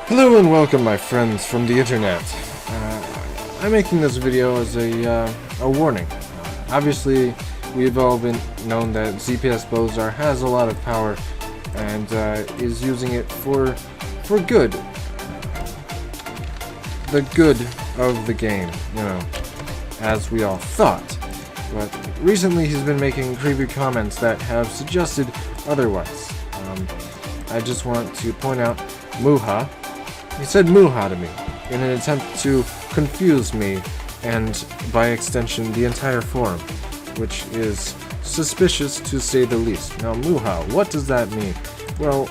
Hello and welcome, my friends from the internet. I'm making this video as a warning. Obviously, we've all been known that ZPS Bozar has a lot of power and is using it for good. The good of the game, you know, as we all thought. But recently he's been making creepy comments that have suggested otherwise. I just want to point out Muha. He said Muha to me in an attempt to confuse me and, by extension, the entire forum, which is suspicious to say the least. Now, Muha, what does that mean? Well,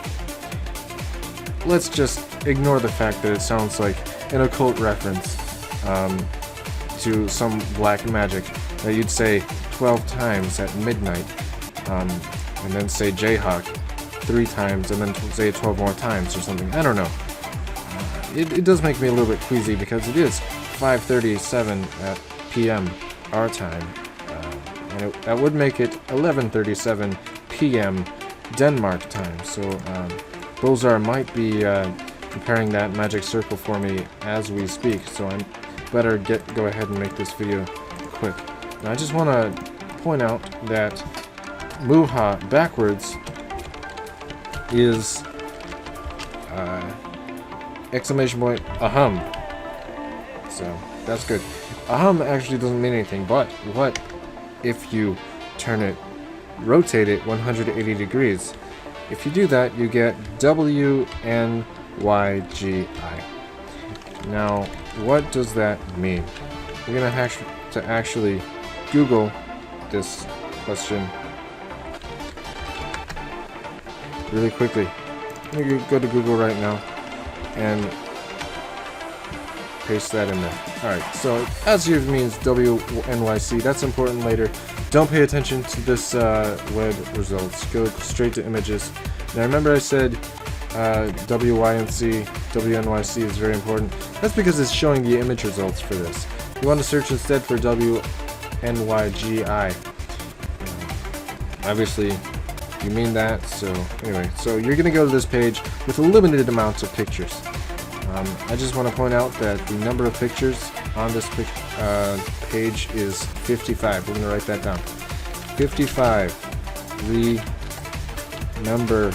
let's just ignore the fact that it sounds like an occult reference to some black magic that you'd say 12 times at midnight, and then say Jayhawk 3 times, and then say it 12 more times or something. I don't know. It does make me a little bit queasy because it is 5:37 p.m. our time, and that would make it 11:37 p.m. Denmark time. So Bozar might be preparing that magic circle for me as we speak. So I better go ahead and make this video quick. Now, I just want to point out that Muha backwards is exclamation point ahum. So that's good. Ahum actually doesn't mean anything, but what if you rotate it 180 degrees? If you do that, you get WNYGI. Now, what does that mean? We're gonna have to actually Google this question really quickly. I'm gonna go to Google right now and paste that in there. Alright, so as here means WNYC, that's important later. Don't pay attention to this web results. Go straight to images. Now remember I said WYNC, WNYC is very important. That's because it's showing the image results for this. You want to search instead for WNYGI. Obviously, you mean that, so anyway, so you're gonna go to this page with a limited amount of pictures. I just want to point out that the number of pictures on this page is 55. We're gonna write that down. 55. Remember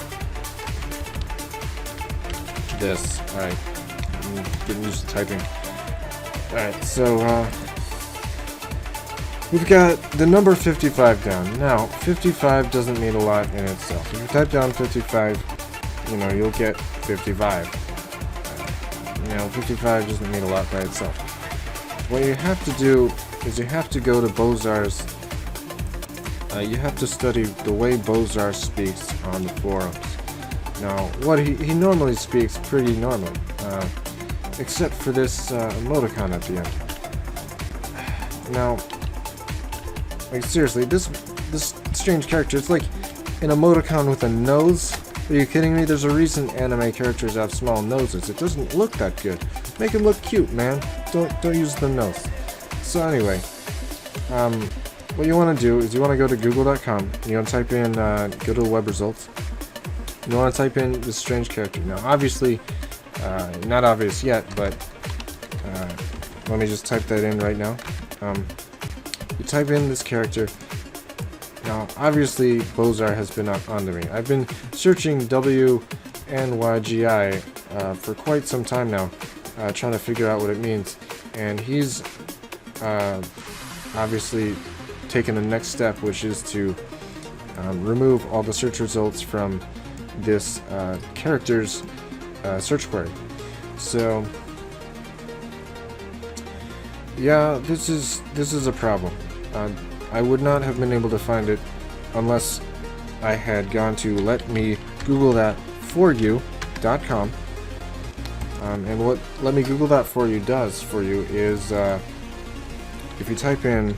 this. Alright, I'm getting used to typing. Alright, so we've got the number 55 down. Now, 55 doesn't mean a lot in itself. If you type down 55, you know, you'll get 55. You know, 55 doesn't mean a lot by itself. What you have to do is you have to go to Bozar's, you have to study the way Bozar speaks on the forums. Now, what he normally speaks pretty normally, except for this emoticon at the end. Now, like seriously, this strange character, it's like an emoticon with a nose. Are you kidding me? There's a reason anime characters have small noses. It doesn't look that good. Make him look cute, man. Don't use the nose. So anyway, what you want to do is you want to go to google.com. You want to type in, go to the web results. You want to type in this strange character. Now, obviously, not obvious yet, but let me just type that in right now. You type in this character. Now, obviously, Bozar has been onto me. I've been searching WNYGI for quite some time now, trying to figure out what it means. And he's obviously taken the next step, which is to remove all the search results from this character's search query. So, yeah, this is a problem. I would not have been able to find it unless I had gone to letmegooglethatforyou.com. And what Let Me Google That For You does for you is if you type in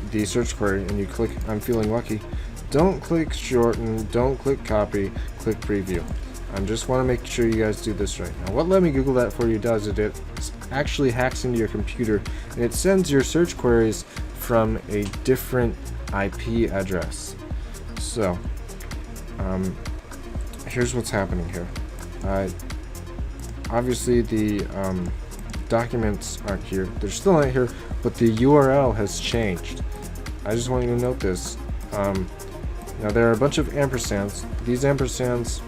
the search query and you click I'm feeling lucky, don't click shorten, don't click copy, click preview. I just want to make sure you guys do this right. Now, what Let Me Google That For You does is it actually hacks into your computer and it sends your search queries from a different IP address. So, here's what's happening here. obviously the documents aren't here. They're still not here, but the URL has changed. I just want you to note this. Now there are a bunch of ampersands. These ampersands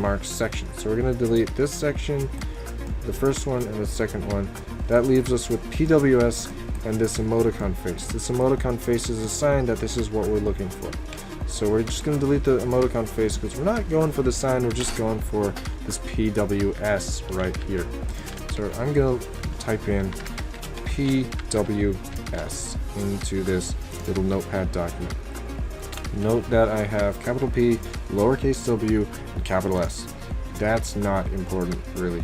mark sections. So we're going to delete this section, the first one, and the second one. That leaves us with PWS and this emoticon face. This emoticon face is a sign that this is what we're looking for. So we're just going to delete the emoticon face because we're not going for the sign, we're just going for this PWS right here. So I'm going to type in PWS into this little notepad document. Note that I have capital P, lowercase w, and capital S. That's not important, really.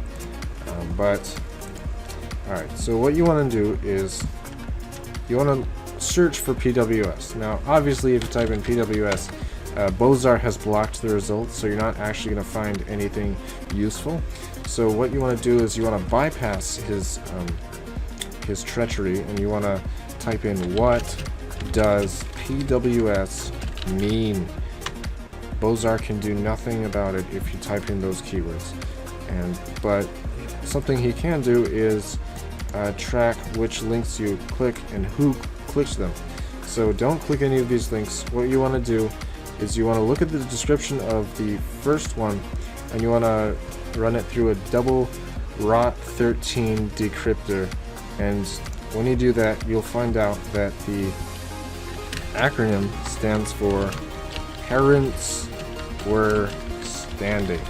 Alright, so what you want to do is you want to search for PWS. Now, obviously, if you type in PWS, Bozar has blocked the results, so you're not actually going to find anything useful. So what you want to do is you want to bypass his treachery, and you want to type in what does PWS mean. Bozar can do nothing about it if you type in those keywords, but something he can do is track which links you click and who clicks them. So don't click any of these links. What you want to do is you want to look at the description of the first one, and you want to run it through a double ROT13 decryptor, and when you do that, you'll find out that the acronym stands for Parents Were Standing.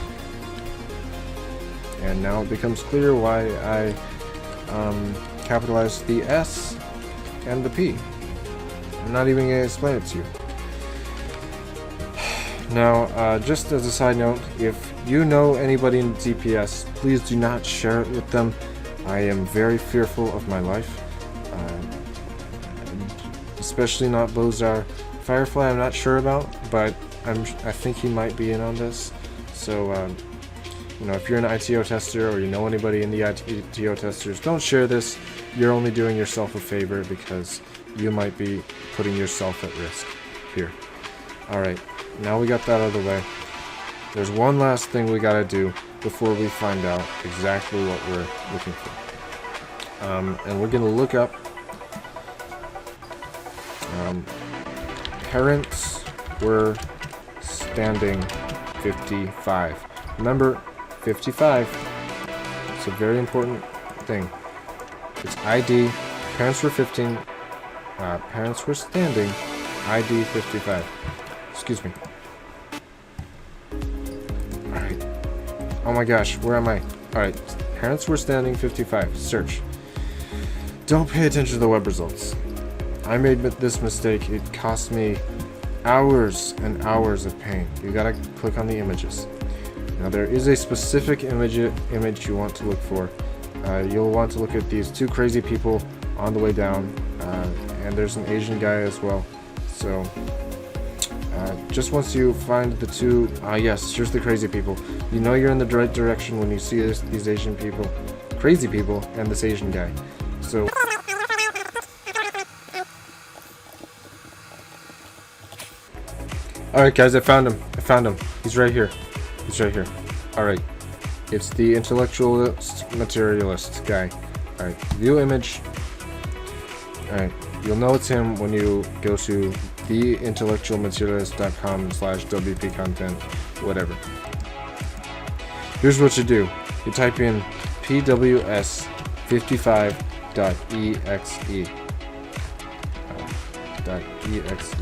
And now it becomes clear why I capitalized the S and the P. I'm not even going to explain it to you. Now, just as a side note, if you know anybody in DPS, please do not share it with them. I am very fearful of my life. Especially not Bozar. Firefly I'm not sure about, but I think he might be in on this. So, you know, if you're an ITO tester or you know anybody in the ITO testers, don't share this. You're only doing yourself a favor because you might be putting yourself at risk here. Alright, now we got that out of the way. There's one last thing we gotta do before we find out exactly what we're looking for. And we're gonna look up Parents Were Standing 55. Remember, 55. It's a very important thing. It's ID. Parents were 15. Parents were standing. ID 55. Excuse me. Alright. Oh my gosh, where am I? Alright. Parents were standing 55. Search. Don't pay attention to the web results. I made this mistake. It cost me hours and hours of pain. You gotta click on the images. Now there is a specific image you want to look for. You'll want to look at these two crazy people on the way down, and there's an Asian guy as well. So just once you find the two, yes, here's the crazy people. You know you're in the right direction when you see these Asian people, crazy people, and this Asian guy. So alright guys, I found him. He's right here. Alright. It's the intellectualist materialist guy. Alright, view image. Alright, you'll know it's him when you go to theintellectualmaterialist.com/WP content, whatever. Here's what you do. You type in pws55.exe. .exe.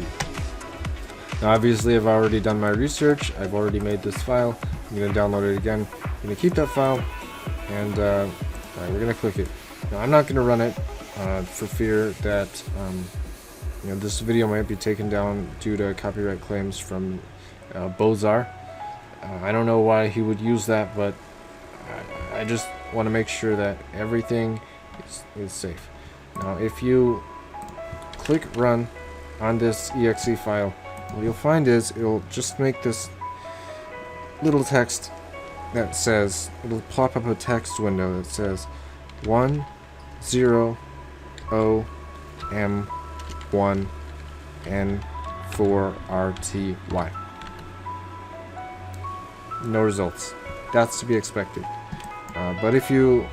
Now obviously I've already done my research, I've already made this file, I'm going to download it again, I'm going to keep that file, and we're going to click it. Now I'm not going to run it for fear that you know, this video might be taken down due to copyright claims from Bozar. I don't know why he would use that, but I just want to make sure that everything is safe. Now if you click run on this exe file, what you'll find is it'll just make this little text that says, it'll pop up a text window that says 10om1n4rty. No results. That's to be expected. But if you,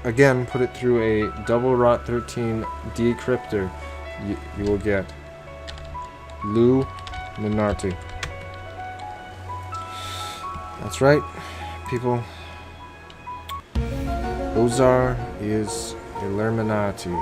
again, put it through a double ROT13 decryptor, you will get Illuminati. That's right, people. Ozar is Illuminati.